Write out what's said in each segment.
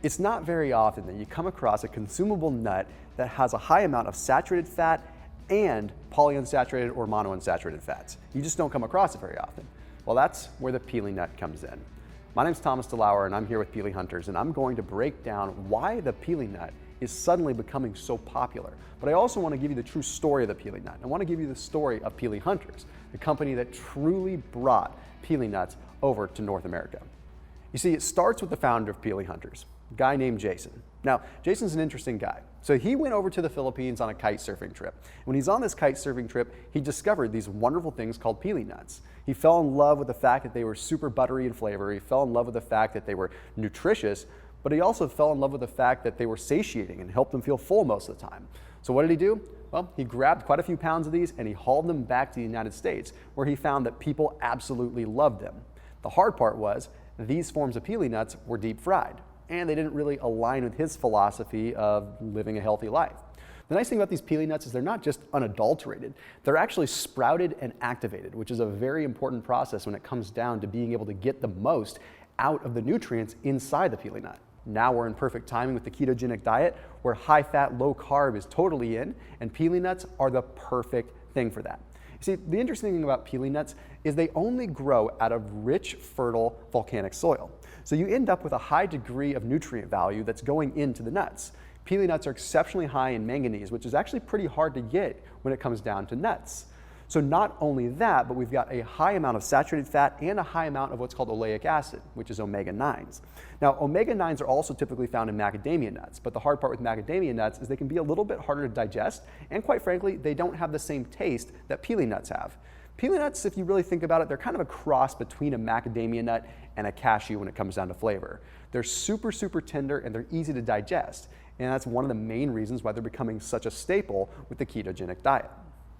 It's not very often that you come across a consumable nut that has a high amount of saturated fat and polyunsaturated or monounsaturated fats. You just don't come across it very often. Well, that's where the Pili nut comes in. My name's Thomas DeLauer and I'm here with Pili Hunters, and I'm going to break down why the Pili nut is suddenly becoming so popular. But I also want to give you the true story of the Pili nut. I want to give you the story of Pili Hunters, the company that truly brought Pili nuts over to North America. You see, it starts with the founder of Pili Hunters, a guy named Jason. Now, Jason's an interesting guy. So he went over to the Philippines on a kite surfing trip. When he's on this kite surfing trip, he discovered these wonderful things called Pili nuts. He fell in love with the fact that they were super buttery in flavor. He fell in love with the fact that they were nutritious, but he also fell in love with the fact that they were satiating and helped him feel full most of the time. So what did he do? Well, he grabbed quite a few pounds of these and he hauled them back to the United States, where he found that people absolutely loved them. The hard part was these forms of Pili nuts were deep fried, and they didn't really align with his philosophy of living a healthy life. The nice thing about these Pili nuts is they're not just unadulterated, they're actually sprouted and activated, which is a very important process when it comes down to being able to get the most out of the nutrients inside the Pili nut. Now we're in perfect timing with the ketogenic diet, where high fat, low carb is totally in, and Pili nuts are the perfect thing for that. See, the interesting thing about Pili nuts is they only grow out of rich, fertile volcanic soil. So you end up with a high degree of nutrient value that's going into the nuts. Pili nuts are exceptionally high in manganese, which is actually pretty hard to get when it comes down to nuts. So not only that, but we've got a high amount of saturated fat and a high amount of what's called oleic acid, which is omega-9s. Now, omega-9s are also typically found in macadamia nuts, but the hard part with macadamia nuts is they can be a little bit harder to digest, and quite frankly, they don't have the same taste that Pili nuts have. Pili nuts, if you really think about it, they're kind of a cross between a macadamia nut and a cashew when it comes down to flavor. They're super, super tender and they're easy to digest, and that's one of the main reasons why they're becoming such a staple with the ketogenic diet.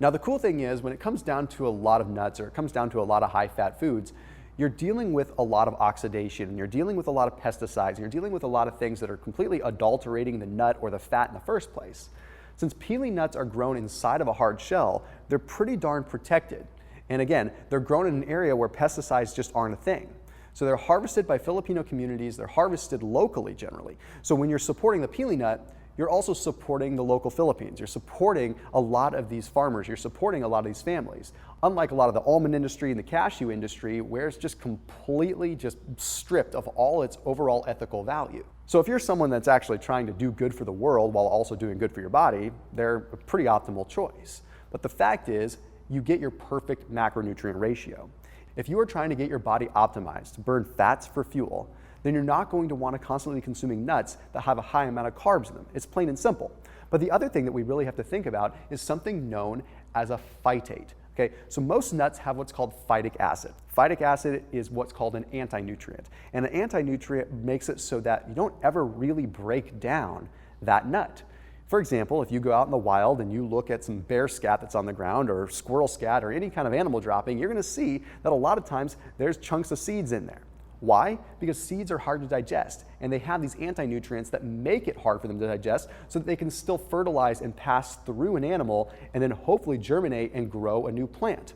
Now, the cool thing is when it comes down to a lot of nuts, or it comes down to a lot of high-fat foods, you're dealing with a lot of oxidation, and you're dealing with a lot of pesticides, and you're dealing with a lot of things that are completely adulterating the nut or the fat in the first place. Since Pili nuts are grown inside of a hard shell, they're pretty darn protected. And again, they're grown in an area where pesticides just aren't a thing. So they're harvested by Filipino communities, they're harvested locally generally. So when you're supporting the Pili nut, you're also supporting the local Philippines. You're supporting a lot of these farmers. You're supporting a lot of these families. Unlike a lot of the almond industry and the cashew industry, where it's just completely just stripped of all its overall ethical value. So if you're someone that's actually trying to do good for the world while also doing good for your body, they're a pretty optimal choice. But the fact is, you get your perfect macronutrient ratio. If you are trying to get your body optimized to burn fats for fuel, then you're not going to want to constantly be consuming nuts that have a high amount of carbs in them. It's plain and simple. But the other thing that we really have to think about is something known as a phytate. Okay, so most nuts have what's called phytic acid. Phytic acid is what's called an anti-nutrient. And an anti-nutrient makes it so that you don't ever really break down that nut. For example, if you go out in the wild and you look at some bear scat that's on the ground, or squirrel scat, or any kind of animal dropping, you're going to see that a lot of times there's chunks of seeds in there. Why? Because seeds are hard to digest, and they have these anti-nutrients that make it hard for them to digest so that they can still fertilize and pass through an animal and then hopefully germinate and grow a new plant.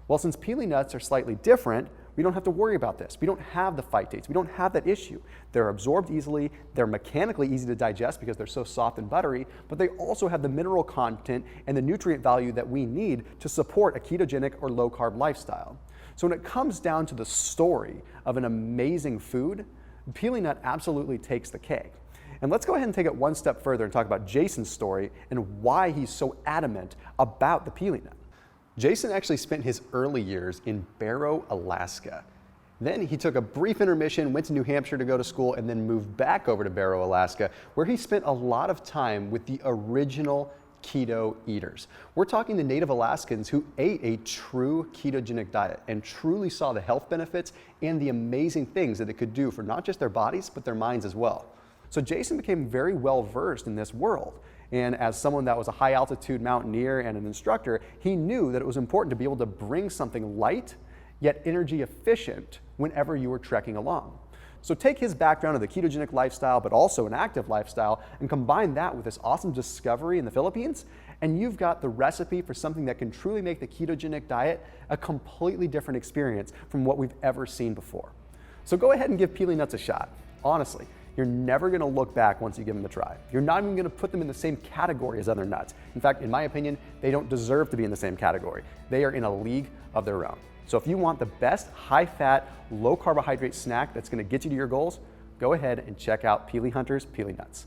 Well, since Pili nuts are slightly different, we don't have to worry about this. We don't have the phytates. We don't have that issue. They're absorbed easily. They're mechanically easy to digest because they're so soft and buttery, but they also have the mineral content and the nutrient value that we need to support a ketogenic or low-carb lifestyle. So when it comes down to the story of an amazing food, Pili nut absolutely takes the cake. And let's go ahead and take it one step further and talk about Jason's story and why he's so adamant about the Pili nut. Jason actually spent his early years in Barrow, Alaska. Then he took a brief intermission, went to New Hampshire to go to school, and then moved back over to Barrow, Alaska, where he spent a lot of time with the original keto eaters. We're talking the native Alaskans who ate a true ketogenic diet and truly saw the health benefits and the amazing things that it could do for not just their bodies, but their minds as well. So Jason became very well versed in this world. And as someone that was a high altitude mountaineer and an instructor, he knew that it was important to be able to bring something light, yet energy efficient whenever you were trekking along. So take his background of the ketogenic lifestyle, but also an active lifestyle, and combine that with this awesome discovery in the Philippines, and you've got the recipe for something that can truly make the ketogenic diet a completely different experience from what we've ever seen before. So go ahead and give Pili nuts a shot. Honestly, You're never gonna look back once you give them a try. You're not even gonna put them in the same category as other nuts. In fact, in my opinion, they don't deserve to be in the same category. They are in a league of their own. So if you want the best high-fat, low-carbohydrate snack that's gonna get you to your goals, go ahead and check out Pili Hunters Pili Nuts.